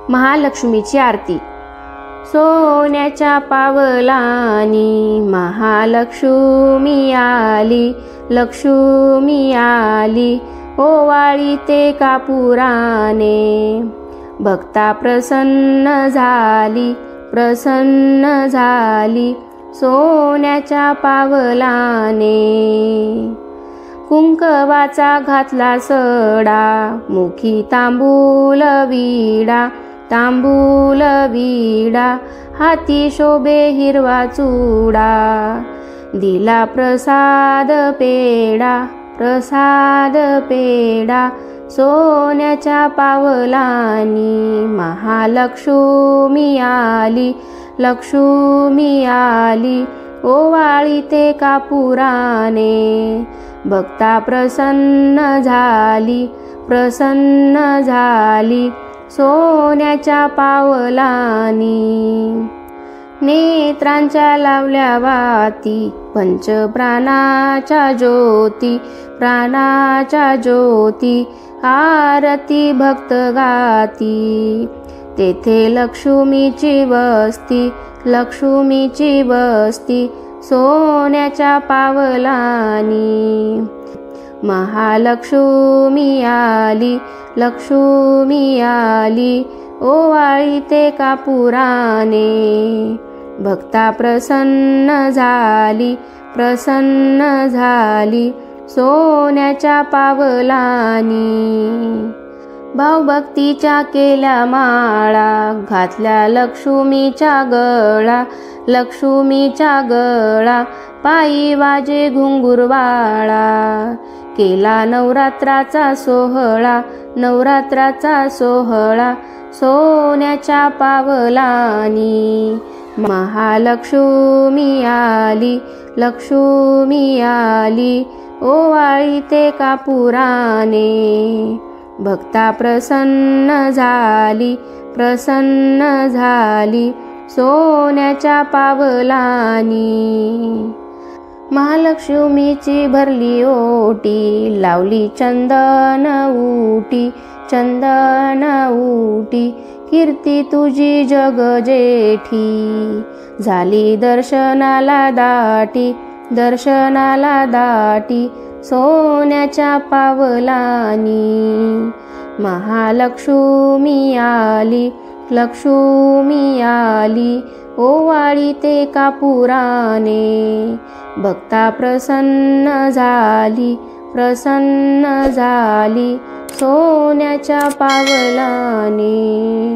महालक्ष्मीची आरती। सोन्याच्या पावलानी महालक्ष्मी आली, लक्ष्मी आली, ओवाळीते कापुराने। भक्ता प्रसन्न झाली, प्रसन्न झाली, सोन्याच्या पावलाने। कुंकवाचा घातला सडा, मुखी तांबूल विडा, तांबूल विडा, हाती शोभे हिरवा चूडा। दिला प्रसाद पेडा, प्रसाद पेडा, सोन्याच्या पावलानी महालक्ष्मी आली, लक्ष्मी आली, ओवाळीते कापुराने। भक्ता प्रसन्न झाली, प्रसन्न झाली, सोन्याच्या पावलानी। नेत्रांच्या लावल्या वाती, पंचप्राणाच्या ज्योती, प्राणाच्या ज्योती, आरती भक्त गाती। तेथे लक्ष्मीची वस्ती, लक्ष्मीची वस्ती, सोन्याच्या पावलानी। महालक्ष्मी आली, लक्ष्मी आली, ओवाळीते कापुराने। भक्ता प्रसन्न झाली, प्रसन्न झाली, सोन्याच्या पावलानी। भावभक्तीच्या केल्या माळा, घातल्या लक्ष्मीच्या गळा, लक्ष्मीच्या गळा, पायी वाजे घुंगुरवाळा। केला नवरात्राचा सोहळा, नवरात्राचा सोहळा, सोन्याच्या पावलानी। महालक्ष्मी आली, लक्ष्मी आली, ओवाळीते कापुराने। भक्ता प्रसन्न झाली, प्रसन्न झाली, सोन्याच्या पावलानी। महालक्ष्मीची भरली ओटी, लावली चंदन उटी, चंदन उटी, कीर्ती तुझी जग जेठी। झाली दर्शनाला दाटी, दर्शनाला दाटी, सोन्याच्या पावलानी। महालक्ष्मी आली, लक्ष्मी आली, ओवाळीते कापुराने। भक्ता प्रसन्न झाली, प्रसन्न झाली, सोन्याच्या पावलाने।